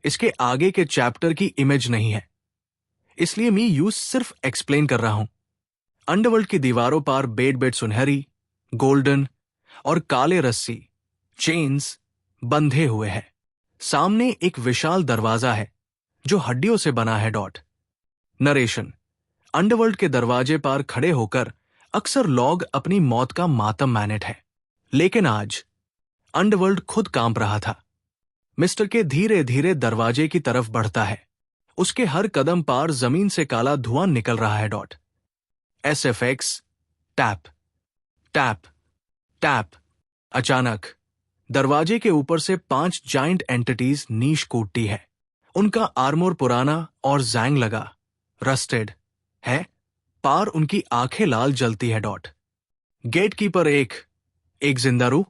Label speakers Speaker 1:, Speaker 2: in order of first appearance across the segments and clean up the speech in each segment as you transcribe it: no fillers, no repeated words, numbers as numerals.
Speaker 1: इसके आगे के चैप्टर की इमेज नहीं है, इसलिए मैं यूज सिर्फ एक्सप्लेन कर रहा हूं। अंडरवर्ल्ड की दीवारों पर बेड बेड सुनहरी, गोल्डन और काले रस्सी चेन्स बंधे हुए हैं। सामने एक विशाल दरवाजा है जो हड्डियों से बना है। नरेशन। अंडरवर्ल्ड के दरवाजे पर खड़े होकर अक्सर लोग अपनी मौत का मातम मैनेट है, लेकिन आज अंडरवर्ल्ड खुद कांप रहा था। मिस्टर के धीरे धीरे दरवाजे की तरफ बढ़ता है। उसके हर कदम पर जमीन से काला धुआं निकल रहा है। SFX tap tap tap. अचानक दरवाजे के ऊपर से 5 जाइंट एंटिटीज नीश कूटती है। उनका आर्मोर पुराना और जैंग लगा, रस्टेड है, पार उनकी आंखें लाल जलती है। गेटकीपर एक जिंदा रूह,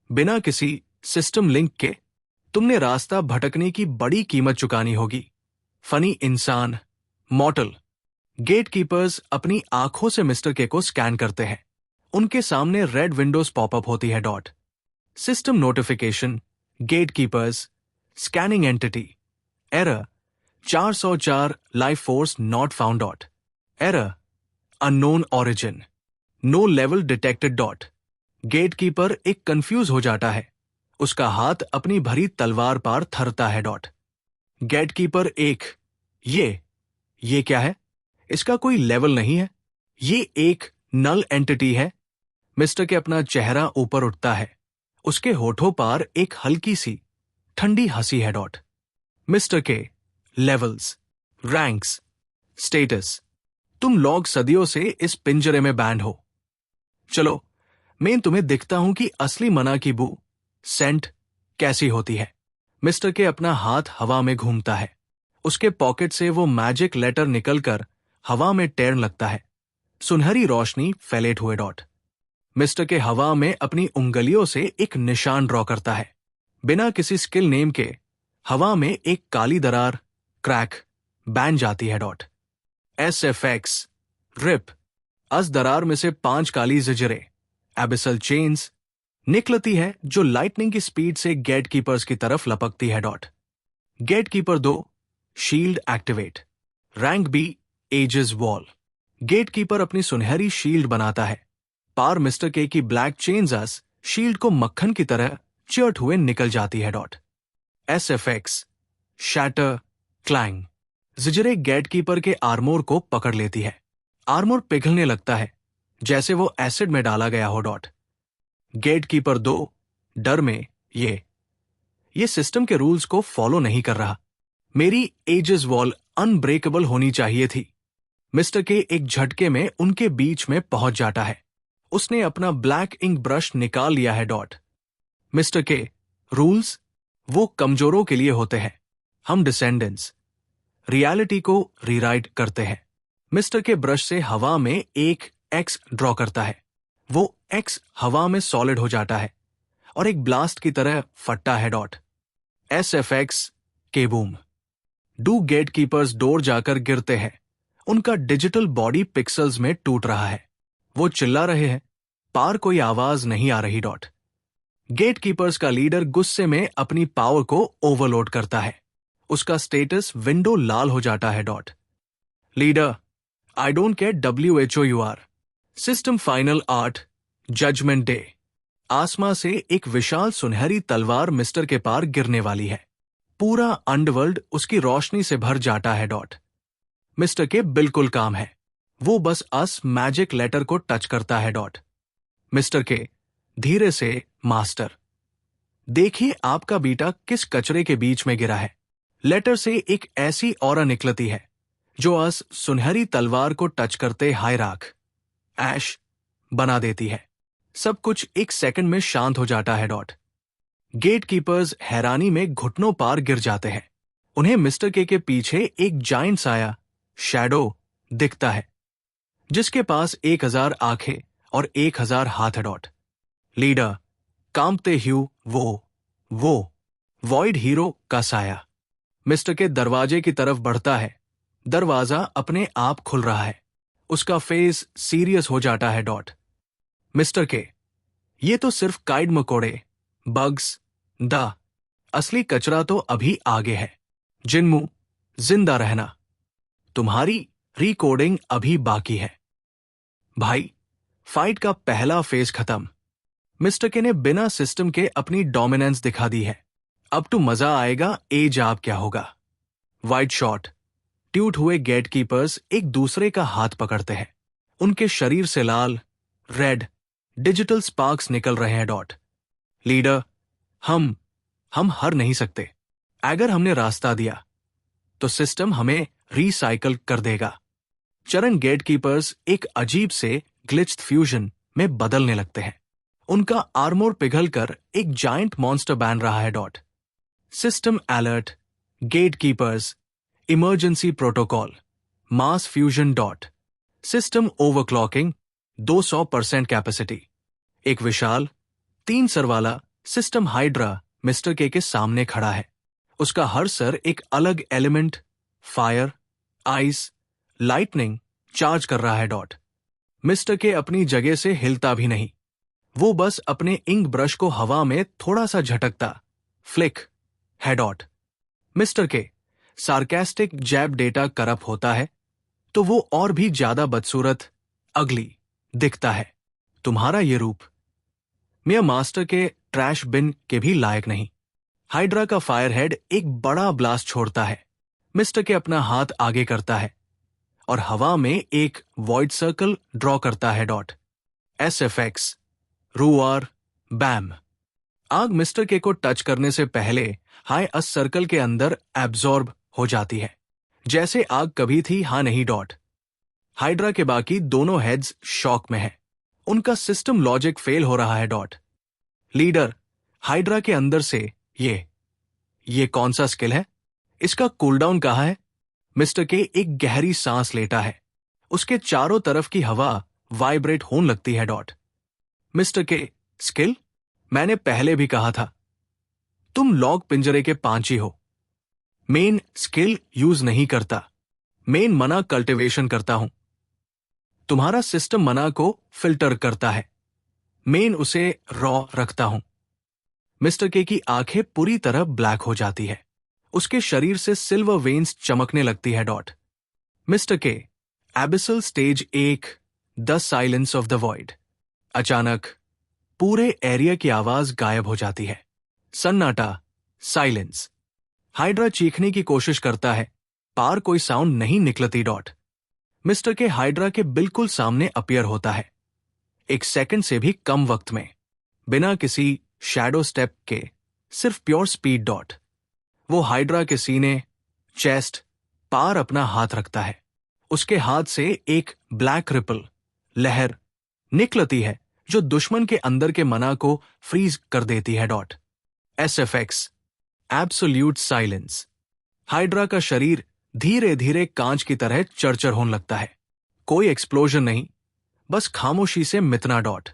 Speaker 1: बिना किसी सिस्टम लिंक के तुमने रास्ता भटकने की बड़ी कीमत चुकानी होगी। फनी इंसान, मॉर्टल। गेटकीपर्स अपनी आंखों से मिस्टर के को स्कैन करते हैं। उनके सामने रेड विंडोज पॉपअप होती है। System notification, gatekeepers, scanning entity, error 404 life force not found. Error unknown origin, no level detected. Gatekeeper एक कंफ्यूज हो जाता है। उसका हाथ अपनी भरी तलवार पर थरता है। गेटकीपर ये क्या है? इसका कोई लेवल नहीं है, ये एक नल एंटिटी है। मिस्टर के अपना चेहरा ऊपर उठता है। उसके होठों पर एक हल्की सी ठंडी हंसी है। मिस्टर के लेवल्स, रैंक्स, स्टेटस, तुम लोग सदियों से इस पिंजरे में बैंड हो। चलो मैं तुम्हें दिखता हूं कि असली मना की बू, सेंट कैसी होती है। मिस्टर के अपना हाथ हवा में घूमता है। उसके पॉकेट से वो मैजिक लेटर निकलकर हवा में तैरने लगता है। सुनहरी रोशनी फैलेट हुए। मिस्टर के हवा में अपनी उंगलियों से एक निशान ड्रॉ करता है। बिना किसी स्किल नेम के हवा में एक काली दरार, क्रैक, बैन जाती है। SFX rib. अस दरार में से 5 काली जिजरे, एबिसल चेन्स निकलती है जो लाइटनिंग की स्पीड से गेटकीपर्स की तरफ लपकती है। Gatekeeper 2 shield activate, rank B aegis wall. Gatekeeper अपनी सुनहरी शील्ड बनाता है। पार मिस्टर के की ब्लैक चेन्स शील्ड को मक्खन की तरह चर्ट हुए निकल जाती है। SFX shatter clang. जिजरे गेटकीपर के आर्मोर को पकड़ लेती है। आर्मोर पिघलने लगता है जैसे वो एसिड में डाला गया हो। गेटकीपर 2 डर में ये सिस्टम के रूल्स को फॉलो नहीं कर रहा। मेरी एजेस वॉल अनब्रेकेबल होनी चाहिए थी। मिस्टर के एक झटके में उनके बीच में पहुंच जाता है। उसने अपना ब्लैक इंक ब्रश निकाल लिया है। मिस्टर के रूल्स वो कमजोरों के लिए होते हैं। हम डिसेंडेंट्स रियलिटी को रीराइट करते हैं। मिस्टर के ब्रश से हवा में एक एक्स ड्रॉ करता है। वो एक्स हवा में सॉलिड हो जाता है और एक ब्लास्ट की तरह फटता है। SFX के बूम। डू गेटकीपर्स डोर जाकर गिरते हैं। उनका डिजिटल बॉडी पिक्सल्स में टूट रहा है। वो चिल्ला रहे हैं, पार कोई आवाज नहीं आ रही। गेटकीपर्स का लीडर गुस्से में अपनी पावर को ओवरलोड करता है। उसका स्टेटस विंडो लाल हो जाता है। Leader, I don't care WHO you are. System final 8 judgement day. आसमां से एक विशाल सुनहरी तलवार मिस्टर के पार गिरने वाली है। पूरा अंडरवर्ल्ड उसकी रोशनी से भर जाता है। मिस्टर के बिल्कुल काम है। वो बस अस मैजिक लेटर को टच करता है। मिस्टर के धीरे से, मास्टर देखिए आपका बेटा किस कचरे के बीच में गिरा है। लेटर से एक ऐसी ऑरा निकलती है जो अस सुनहरी तलवार को टच करते हाय राख, ऐश बना देती है। सब कुछ एक सेकंड में शांत हो जाता है। गेटकीपर्स हैरानी में घुटनों पार गिर जाते हैं। उन्हें मिस्टर के पीछे एक जाइंट साया, शैडो दिखता है जिसके पास 1000 आंखें और 1000 हाथ है। लीडर, कांपते ह्यू वो वॉइड हीरो का साया मिस्टर के दरवाजे की तरफ बढ़ता है। दरवाजा अपने आप खुल रहा है। उसका फेस सीरियस हो जाता है। मिस्टर के, ये तो सिर्फ काइड मकोड़े, बग्स, असली कचरा तो अभी आगे है। जिन्मू, जिंदा रहना। तुम्हारी रिकोडिंग अभी बाकी है। भाई, फाइट का पहला फेज खत्म। मिस्टर के ने बिना सिस्टम के अपनी डोमिनेंस दिखा दी है। अब तो मजा आएगा एज आप क्या होगा। Wide shot. ट्यूट हुए गेटकीपर्स एक दूसरे का हाथ पकड़ते हैं। उनके शरीर से लाल, रेड, डिजिटल स्पार्क्स निकल रहे हैं। डॉट। लीडर, हम हार नहीं सकते। अगर हमने रास्ता दिया तो सिस्टम हमें रिसाइकल कर देगा। चरण गेटकीपर्स एक अजीब से ग्लिच्ड फ्यूजन में बदलने लगते हैं। उनका आर्मोर पिघलकर एक जायंट मॉन्स्टर बन रहा है। Dot. System alert, gatekeepers, emergency protocol, mass fusion. Dot. System overclocking, 200% capacity. एक विशाल 3 सर वाला सिस्टम हाइड्रा मिस्टर के सामने खड़ा है। उसका हर सर एक अलग element, fire, ice, lightning charge कर रहा है। डॉट। मिस्टर के अपनी जगह से हिलता भी नहीं। वो बस अपने इंक ब्रश को हवा में थोड़ा सा झटकता, फ्लिक है। डॉट। मिस्टर के सार्केस्टिक जैब डेटा करप्ट होता है तो वो और भी ज्यादा बदसूरत, अगली दिखता है। तुम्हारा ये रूप मिया मास्टर के ट्रैश बिन के भी लायक नहीं। हाइड्रा का फायर हेड एक बड़ा ब्लास्ट छोड़ता है। मिस्टर के अपना हाथ आगे करता है और हवा में एक वॉइड सर्कल ड्रॉ करता है। डॉट। SFX, रूआर, बैम। आग मिस्टर के को टच करने से पहले हाई अस सर्कल के अंदर एब्जॉर्ब हो जाती है, जैसे आग कभी थी हाँ नहीं। डॉट। हाइड्रा के बाकी दोनों हेड्स शॉक में है। उनका सिस्टम लॉजिक फेल हो रहा है। डॉट। लीडर, हाइड्रा के अंदर से ये कौन सा स्किल है? इसका कूलडाउन कहाँ है? मिस्टर के एक गहरी सांस लेता है। उसके चारों तरफ की हवा वाइब्रेट होने लगती है। डॉट। मिस्टर के स्किल? मैंने पहले भी कहा था, तुम लॉग पिंजरे के पांची हो। मेन स्किल यूज नहीं करता, मेन मना कल्टिवेशन करता हूं। तुम्हारा सिस्टम मना को फिल्टर करता है, मेन उसे रॉ रखता हूं। मिस्टर के की आंखें पूरी तरह ब्लैक हो जाती है। उसके शरीर से सिल्वर वेन्स चमकने लगती है। डॉट। मिस्टर के abyssal stage 1, the silence of the void. अचानक पूरे एरिया की आवाज गायब हो जाती है। सन्नाटा, साइलेंस। हाइड्रा चीखने की कोशिश करता है, पार कोई साउंड नहीं निकलती। डॉट। मिस्टर के हाइड्रा के बिल्कुल सामने अपीयर होता है, 1 सेकंड से भी कम वक्त में, बिना किसी शैडो स्टेप के, सिर्फ प्योर स्पीड। डॉट। वो हाइड्रा के सीने, चेस्ट पार अपना हाथ रखता है। उसके हाथ से एक ब्लैक रिपल, लहर निकलती है जो दुश्मन के अंदर के मना को फ्रीज कर देती है। Dot. SFX, absolute silence. Hydra का शरीर धीरे धीरे कांच की तरह चरचर होने लगता है। कोई एक्सप्लोजन नहीं, बस खामोशी से मितना। डॉट।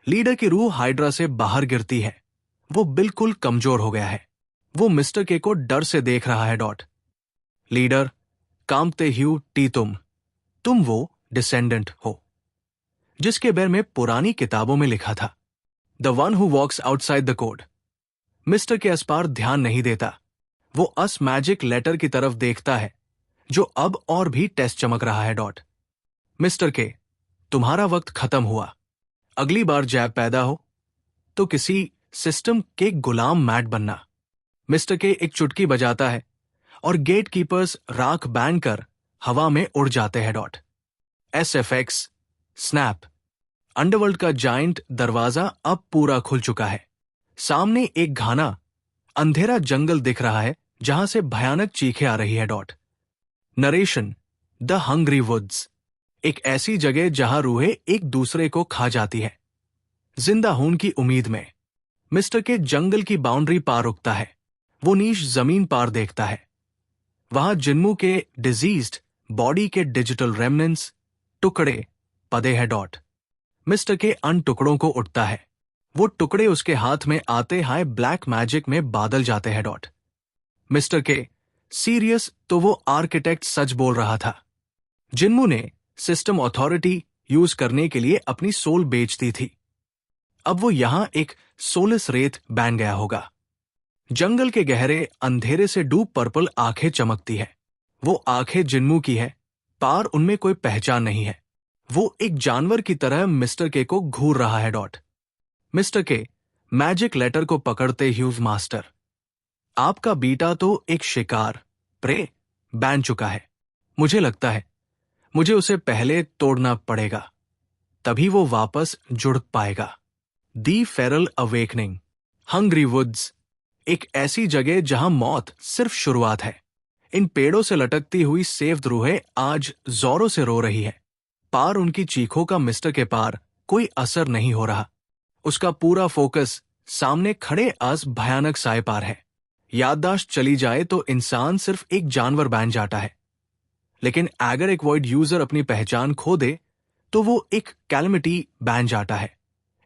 Speaker 1: लीडर की रूह हाइड्रा से बाहर गिरती है। वो बिल्कुल कमजोर हो गया है। वो मिस्टर के को डर से देख रहा है। डॉट। लीडर, कांपते ह्यू टी, तुम वो डिसेंडेंट हो जिसके बारे में पुरानी किताबों में लिखा था, the one who walks outside the code. Mister के इस पार ध्यान नहीं देता। वो अस मैजिक लेटर की तरफ देखता है जो अब और भी टेस्ट चमक रहा है। डॉट। मिस्टर के, तुम्हारा वक्त खत्म हुआ। अगली बार जैब पैदा हो तो किसी सिस्टम के गुलाम मैट बनना। मिस्टर के एक चुटकी बजाता है और गेट कीपर्स राख बैंग कर हवा में उड़ जाते हैं। डॉट। SFX, snap. अंडरवर्ल्ड का जायंट दरवाजा अब पूरा खुल चुका है। सामने एक घना अंधेरा जंगल दिख रहा है जहां से भयानक चीखें आ रही है। Dot. Narration, the hungry woods. एक ऐसी जगह जहां रूहें एक दूसरे को खा जाती है, जिंदा होने की उम्मीद में। मिस्टर के जंगल की बाउंड्री पार रुकता है। वो नीच जमीन पार देखता है। वहां जिन्मू के डिजीज्ड बॉडी के डिजिटल रेमनेंस टुकड़े पदे हैं। डॉट। मिस्टर के अन टुकड़ों को उठता है। वो टुकड़े उसके हाथ में आते हाय ब्लैक मैजिक में बादल जाते हैं। डॉट। मिस्टर के सीरियस तो वो आर्किटेक्ट सच बोल रहा था। जिन्मू ने सिस्टम अथॉरिटी यूज करने के लिए अपनी सोल बेच दी थी। अब वो यहां एक सोलिस रेत बन गया होगा। जंगल के गहरे अंधेरे से डूब पर्पल आंखें चमकती है। वो आंखें जिन्मू की है, पार उनमें कोई पहचान नहीं है। वो एक जानवर की तरह मिस्टर के को घूर रहा है। डॉट मिस्टर के मैजिक लेटर को पकड़ते ह्यूज मास्टर, आपका बीटा तो एक शिकार प्रे बन चुका है। मुझे लगता है मुझे उसे पहले तोड़ना पड़ेगा, तभी वो वापस जुड़ पाएगा। दी फेरल अवेकनिंग। हंग्री वुड्स, एक ऐसी जगह जहां मौत सिर्फ शुरुआत है। इन पेड़ों से लटकती हुई सेव रूहें आज जोरों से रो रही है। पार उनकी चीखों का मिस्टर के पार कोई असर नहीं हो रहा। उसका पूरा फोकस सामने खड़े आज भयानक साए पार है। याददाश्त चली जाए तो इंसान सिर्फ एक जानवर बन जाता है, लेकिन अगर एक वॉइड यूजर अपनी पहचान खो दे तो वो एक कैलमिटी बन जाता है,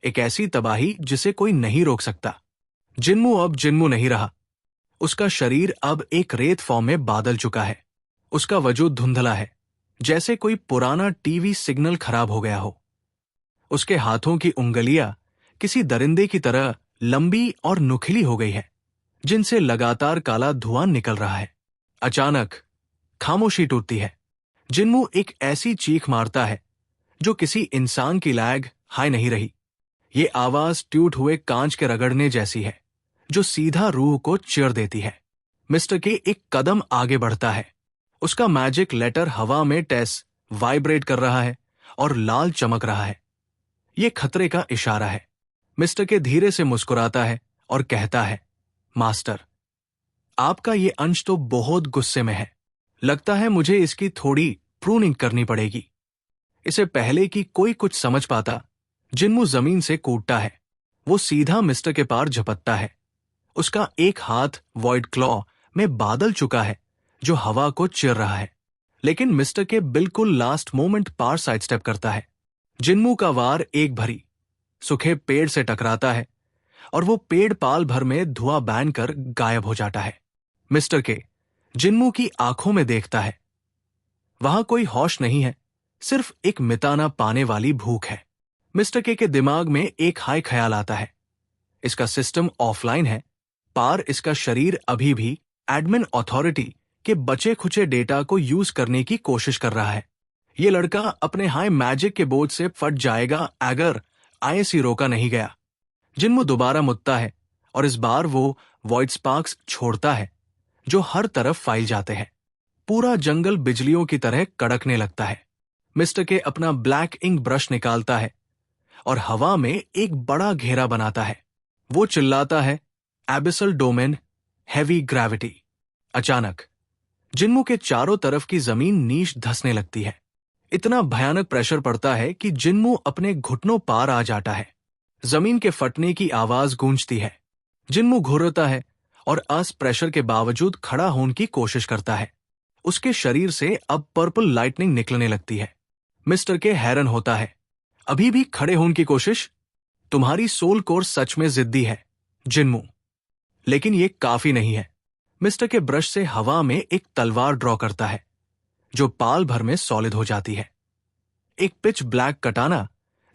Speaker 1: एक ऐसी तबाही जिसे कोई नहीं रोक सकता। जिन्मू अब जिन्मू नहीं रहा। उसका शरीर अब एक रेत फॉर्म में बादल चुका है। उसका वजूद धुंधला है, जैसे कोई पुराना टीवी सिग्नल खराब हो गया हो। उसके हाथों की उंगलियां किसी दरिंदे की तरह लंबी और नुकीली हो गई है, जिनसे लगातार काला धुआं निकल रहा है। अचानक खामोशी टूटती है। जिन्मू एक ऐसी चीख मारता है जो किसी इंसान की लैग हाय नहीं रही। ये आवाज ट्यूट हुए कांच के रगड़ने जैसी है, जो सीधा रूह को चीर देती है। मिस्टर के एक कदम आगे बढ़ता है। उसका मैजिक लेटर हवा में टेस वाइब्रेट कर रहा है और लाल चमक रहा है। ये खतरे का इशारा है। मिस्टर के धीरे से मुस्कुराता है और कहता है, मास्टर, आपका ये अंश तो बहुत गुस्से में है। लगता है मुझे इसकी थोड़ी प्रूनिंग करनी पड़ेगी। इसे पहले कि कोई कुछ समझ पाता, जिन्मू जमीन से कूदता है। वो सीधा मिस्टर के पार झपटता है। उसका एक हाथ वॉइड क्लॉ में बादल चुका है, जो हवा को चीर रहा है, लेकिन मिस्टर के बिल्कुल लास्ट मोमेंट पार साइड स्टेप करता है। जिन्मू का वार एक भरी सूखे पेड़ से टकराता है और वो पेड़ पाल भर में धुआं बैन कर गायब हो जाता है। मिस्टर के जिन्मू की आंखों में देखता है। वहां कोई होश नहीं है, सिर्फ एक मिटाना पाने वाली भूख है। मिस्टर के दिमाग में एक हाई ख्याल आता है। इसका सिस्टम ऑफलाइन है, पार इसका शरीर अभी भी एडमिन अथॉरिटी के बचे खुचे डेटा को यूज करने की कोशिश कर रहा है। ये लड़का अपने हाई मैजिक के बोझ से फट जाएगा अगर आईएससी रोका नहीं गया। जिन्मू दोबारा मुड़ता है और इस बार वो वॉइड स्पार्क्स छोड़ता है, जो हर तरफ फैल जाते हैं। पूरा जंगल बिजलियों की तरह कड़कने लगता है। मिस्टर के अपना ब्लैक इंक ब्रश निकालता है और हवा में एक बड़ा घेरा बनाता है। वो चिल्लाता है, एबिसल डोमेन, हैवी ग्रेविटी। अचानक जिन्मू के चारों तरफ की जमीन नीच धंसने लगती है। इतना भयानक प्रेशर पड़ता है कि जिन्मू अपने घुटनों पार आ जाता है। जमीन के फटने की आवाज गूंजती है। जिन्मू घूरता है और अस प्रेशर के बावजूद खड़ा होने की कोशिश करता है। उसके शरीर से अब पर्पल लाइटनिंग निकलने लगती है। मिस्टर के हैरान होता है, अभी भी खड़े होने की कोशिश? तुम्हारी सोल कोर सच में जिद्दी है, जिन्मू। लेकिन ये काफी नहीं है। मिस्टर के ब्रश से हवा में एक तलवार ड्रॉ करता है, जो पाल भर में सॉलिड हो जाती है। एक पिच ब्लैक कटाना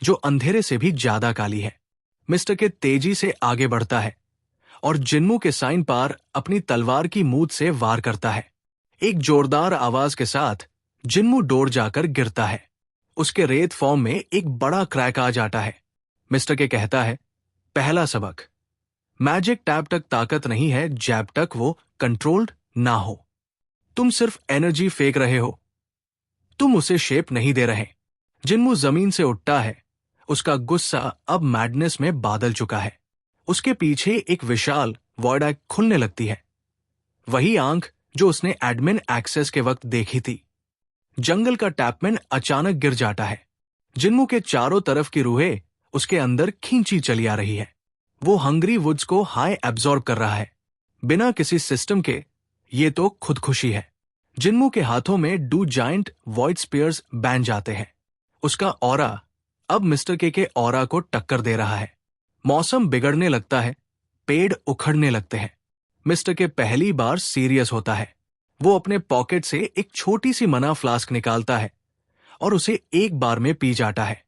Speaker 1: जो अंधेरे से भी ज्यादा काली है। मिस्टर के तेजी से आगे बढ़ता है और जिन्मू के साइन पार अपनी तलवार की मूंछ से वार करता है। एक जोरदार आवाज के साथ जिन्मू डोर जाकर गिरता है। उसके रेत फॉर्म में एक बड़ा क्रैक आ जाता है। मिस्टर के कहता है, पहला सबक, मैजिक टैप तक ताकत नहीं है जैब तक वो कंट्रोल्ड ना हो। तुम सिर्फ एनर्जी फेंक रहे हो, तुम उसे शेप नहीं दे रहे। जिन्मू जमीन से उठता है। उसका गुस्सा अब मैडनेस में बादल चुका है। उसके पीछे एक विशाल वॉइड आंख खुलने लगती है, वही आंख जो उसने एडमिन एक्सेस के वक्त देखी थी। जंगल का टैपमैन अचानक गिर जाता है। जिन्मू के चारों तरफ की रूहें उसके अंदर खींची चली आ रही है। वो हंग्री वुड्स को हाई एब्जॉर्ब कर रहा है, बिना किसी सिस्टम के। ये तो खुदकुशी है। जिन्मू के हाथों में डू जाइंट वॉइड स्पीयर्स बैन जाते हैं। उसका ऑरा अब मिस्टर के ऑरा को टक्कर दे रहा है। मौसम बिगड़ने लगता है, पेड़ उखड़ने लगते हैं। मिस्टर के पहली बार सीरियस होता है। वो अपने पॉकेट से एक छोटी सी मना फ्लास्क निकालता है और उसे एक बार में पी जाता है।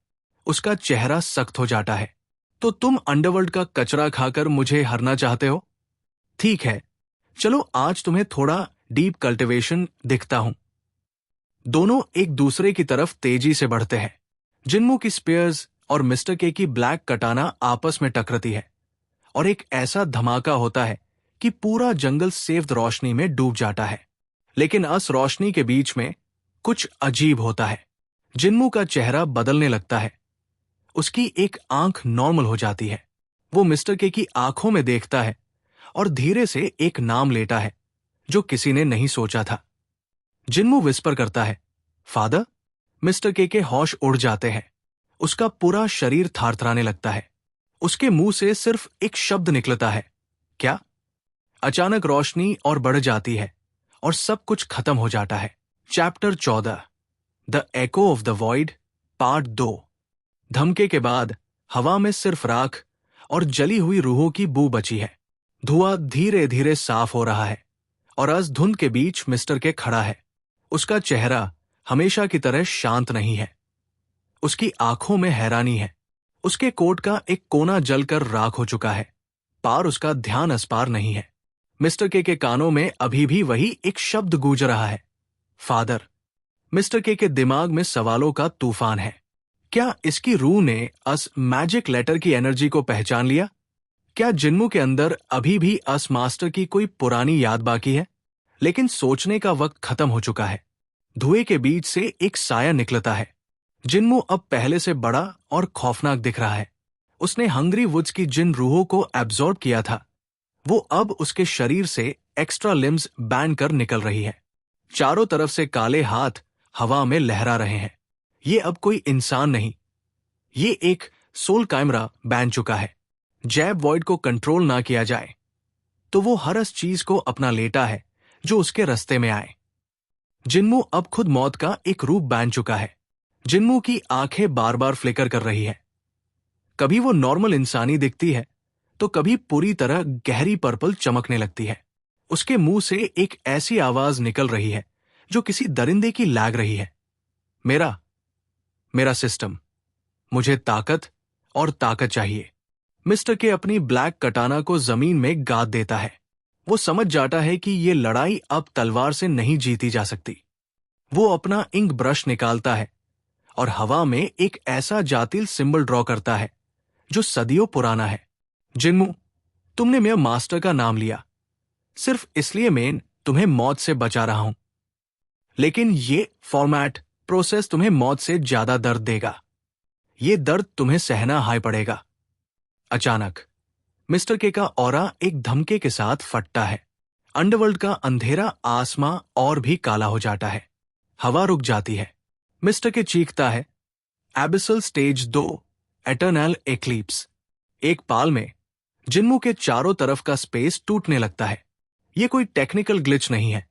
Speaker 1: उसका चेहरा सख्त हो जाता है। तो तुम अंडरवर्ल्ड का कचरा खाकर मुझे हरना चाहते हो? ठीक है, चलो आज तुम्हें थोड़ा डीप कल्टीवेशन दिखता हूं। दोनों एक दूसरे की तरफ तेजी से बढ़ते हैं। जिन्मू की स्पेयर्स और मिस्टर के की ब्लैक कटाना आपस में टकराती है और एक ऐसा धमाका होता है कि पूरा जंगल सफेद रोशनी में डूब जाता है। लेकिन उस रोशनी के बीच में कुछ अजीब होता है। जिन्मू का चेहरा बदलने लगता है। उसकी एक आंख नॉर्मल हो जाती है। वो मिस्टर के की आंखों में देखता है और धीरे से एक नाम लेता है जो किसी ने नहीं सोचा था। जिन्मू विस्पर करता है, फादर। मिस्टर के होश उड़ जाते हैं। उसका पूरा शरीर थरथराने लगता है। उसके मुंह से सिर्फ एक शब्द निकलता है, क्या? अचानक रोशनी और बढ़ जाती है और सब कुछ खत्म हो जाता है। Chapter 14 the echo of the void part 2। धमके के बाद हवा में सिर्फ राख और जली हुई रूहों की बू बची है। धुआं धीरे धीरे साफ हो रहा है और अस धुंध के बीच मिस्टर के खड़ा है। उसका चेहरा हमेशा की तरह शांत नहीं है। उसकी आंखों में हैरानी है। उसके कोट का एक कोना जलकर राख हो चुका है। पार उसका ध्यान अस्पार नहीं है। मिस्टर के कानों में अभी भी वही एक शब्द गूंज रहा है, फादर। मिस्टर के दिमाग में सवालों का तूफान है। क्या इसकी रूह ने अस मैजिक लेटर की एनर्जी को पहचान लिया? क्या जिन्मू के अंदर अभी भी अस मास्टर की कोई पुरानी याद बाकी है? लेकिन सोचने का वक्त खत्म हो चुका है। धुएं के बीच से एक साया निकलता है। जिन्मू अब पहले से बड़ा और खौफनाक दिख रहा है। उसने हंग्री वुड्स की जिन रूहों को एब्जॉर्ब किया था, वो अब उसके शरीर से एक्स्ट्रा लिम्स बैन कर निकल रही है। चारों तरफ से काले हाथ हवा में लहरा रहे हैं। ये अब कोई इंसान नहीं, ये एक सोल कैमरा बैन चुका है। जैब वॉइड को कंट्रोल ना किया जाए तो वो हर उस चीज को अपना लेता है जो उसके रास्ते में आए। जिन्मू अब खुद मौत का एक रूप बैन चुका है। जिन्मू की आंखें बार बार फ्लिकर कर रही है। कभी वो नॉर्मल इंसानी दिखती है तो कभी पूरी तरह गहरी पर्पल चमकने लगती है। उसके मुंह से एक ऐसी आवाज निकल रही है जो किसी दरिंदे की लैग रही है, मेरा सिस्टम, मुझे ताकत और ताकत चाहिए। मिस्टर के अपनी ब्लैक कटाना को जमीन में गाद देता है। वो समझ जाता है कि ये लड़ाई अब तलवार से नहीं जीती जा सकती। वो अपना इंक ब्रश निकालता है और हवा में एक ऐसा जातिल सिंबल ड्रॉ करता है जो सदियों पुराना है। जिन्मू, तुमने मेरे मास्टर का नाम लिया, सिर्फ इसलिए मैं तुम्हें मौत से बचा रहा हूं। लेकिन ये फॉर्मेट प्रोसेस तुम्हें मौत से ज्यादा दर्द देगा। ये दर्द तुम्हें सहना हाय पड़ेगा। अचानक मिस्टर के का ऑरा एक धमके के साथ फटता है। अंडरवर्ल्ड का अंधेरा आसमां और भी काला हो जाता है। हवा रुक जाती है। मिस्टर के चीखता है, एबिसल स्टेज 2 एटर्नल एक्लिप्स। एक पाल में जिन्मू के चारों तरफ का स्पेस टूटने लगता है। यह कोई टेक्निकल ग्लिच नहीं है,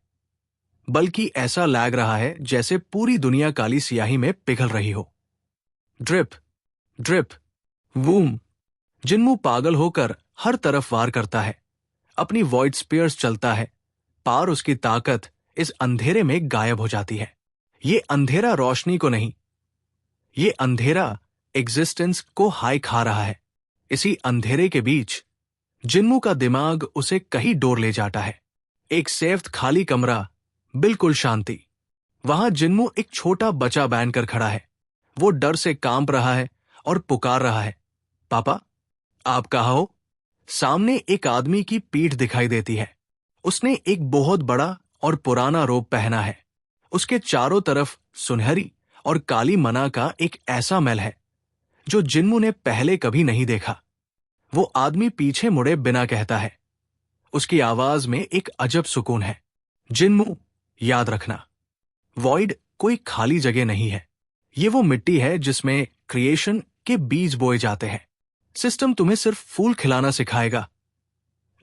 Speaker 1: बल्कि ऐसा लग रहा है जैसे पूरी दुनिया काली सियाही में पिघल रही हो। Drip drip वूम। जिन्मू पागल होकर हर तरफ वार करता है। अपनी वॉइड स्पीयर्स चलता है। पार उसकी ताकत इस अंधेरे में गायब हो जाती है। ये अंधेरा रोशनी को नहीं, ये अंधेरा एग्जिस्टेंस को हाय खा रहा है। इसी अंधेरे के बीच जिन्मू का दिमाग उसे कहीं डोर ले जाता है। एक सेफ खाली कमरा, बिल्कुल शांति। वहां जिन्मू एक छोटा बच्चा बैन कर खड़ा है। वो डर से कांप रहा है और पुकार रहा है, पापा, आप कहाँ हो? सामने एक आदमी की पीठ दिखाई देती है। उसने एक बहुत बड़ा और पुराना रोब पहना है। उसके चारों तरफ सुनहरी और काली मना का एक ऐसा महल है जो जिन्मू ने पहले कभी नहीं देखा। वो आदमी पीछे मुड़े बिना कहता है। उसकी आवाज में एक अजब सुकून है। जिन्मू, याद रखना, वॉइड कोई खाली जगह नहीं है। ये वो मिट्टी है जिसमें क्रिएशन के बीज बोए जाते हैं। सिस्टम तुम्हें सिर्फ फूल खिलाना सिखाएगा,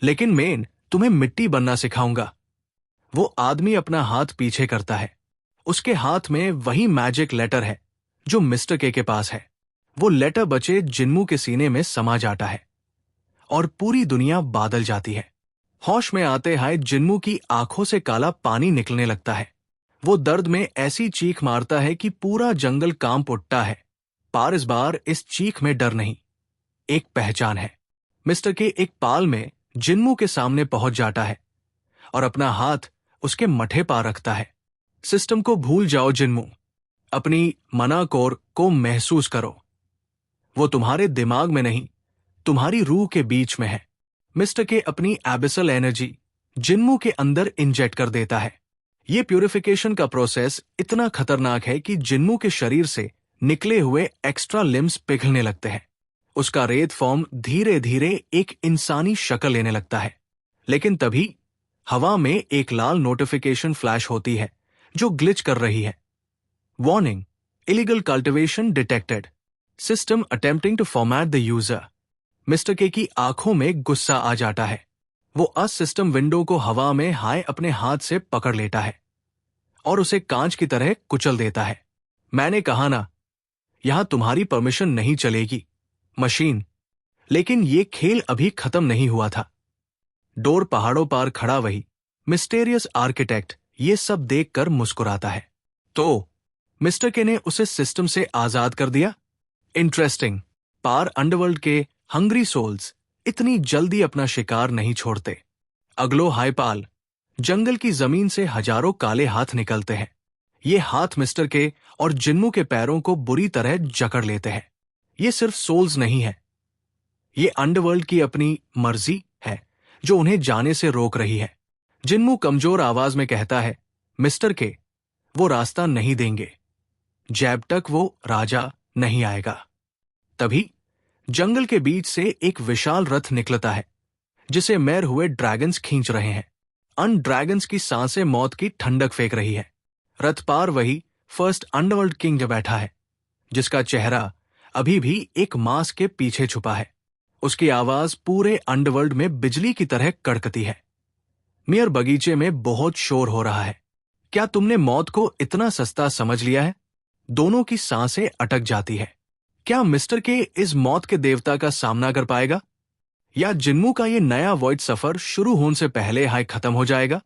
Speaker 1: लेकिन मैं तुम्हें मिट्टी बनना सिखाऊंगा। वो आदमी अपना हाथ पीछे करता है। उसके हाथ में वही मैजिक लेटर है जो मिस्टर के पास है। वो लेटर बचे जिन्मू के सीने में समा जाता है और पूरी दुनिया बादल जाती है। होश में आते हाय जिन्मू की आंखों से काला पानी निकलने लगता है। वो दर्द में ऐसी चीख मारता है कि पूरा जंगल कांप उठता है। पार इस बार इस चीख में डर नहीं, एक पहचान है। मिस्टर के एक पाल में जिन्मू के सामने पहुंच जाता है और अपना हाथ उसके मथे पर रखता है। सिस्टम को भूल जाओ जिन्मू, अपनी मना कोर को महसूस करो। वो तुम्हारे दिमाग में नहीं, तुम्हारी रूह के बीच में है। मिस्टर के अपनी एबिसल एनर्जी जिन्मू के अंदर इंजेक्ट कर देता है। ये प्यूरिफिकेशन का प्रोसेस इतना खतरनाक है कि जिन्मू के शरीर से निकले हुए एक्स्ट्रा लिम्स पिघलने लगते हैं। उसका रेत फॉर्म धीरे धीरे एक इंसानी शक्ल लेने लगता है। लेकिन तभी हवा में एक लाल नोटिफिकेशन फ्लैश होती है जो ग्लिच कर रही है। Warning, illegal cultivation detected, system attempting to format the user. Mister K की आंखों में गुस्सा आ जाता है। वो अस सिस्टम विंडो को हवा में हाय अपने हाथ से पकड़ लेता है और उसे कांच की तरह कुचल देता है। मैंने कहा ना, यहां तुम्हारी परमिशन नहीं चलेगी मशीन। लेकिन ये खेल अभी खत्म नहीं हुआ था। डोर पहाड़ों पार खड़ा वही मिस्टेरियस आर्किटेक्ट ये सब देखकर मुस्कुराता है। तो मिस्टर के ने उसे सिस्टम से आजाद कर दिया। इंटरेस्टिंग। पार अंडरवर्ल्ड के हंग्री सोल्स इतनी जल्दी अपना शिकार नहीं छोड़ते। अगलो हाईपाल, जंगल की जमीन से हजारों काले हाथ निकलते हैं। ये हाथ मिस्टर के और जिन्मू के पैरों को बुरी तरह जकड़ लेते हैं। ये सिर्फ सोल्स नहीं है, ये अंडरवर्ल्ड की अपनी मर्जी है जो उन्हें जाने से रोक रही है। जिन्मू कमजोर आवाज में कहता है, मिस्टर के, वो रास्ता नहीं देंगे जब तक वो राजा नहीं आएगा। तभी जंगल के बीच से एक विशाल रथ निकलता है जिसे मैर हुए ड्रैगन्स खींच रहे हैं। अन ड्रैगन्स की सांसें मौत की ठंडक फेंक रही है। रथ पार वही फर्स्ट अंडरवर्ल्ड किंग बैठा है जिसका चेहरा अभी भी एक मास्क के पीछे छुपा है। उसकी आवाज पूरे अंडरवर्ल्ड में बिजली की तरह कड़कती है। मियर बगीचे में बहुत शोर हो रहा है। क्या तुमने मौत को इतना सस्ता समझ लिया है? दोनों की सांसें अटक जाती है। क्या मिस्टर के इस मौत के देवता का सामना कर पाएगा या जिन्मू का ये नया वॉइड सफर शुरू होने से पहले हाय खत्म हो जाएगा?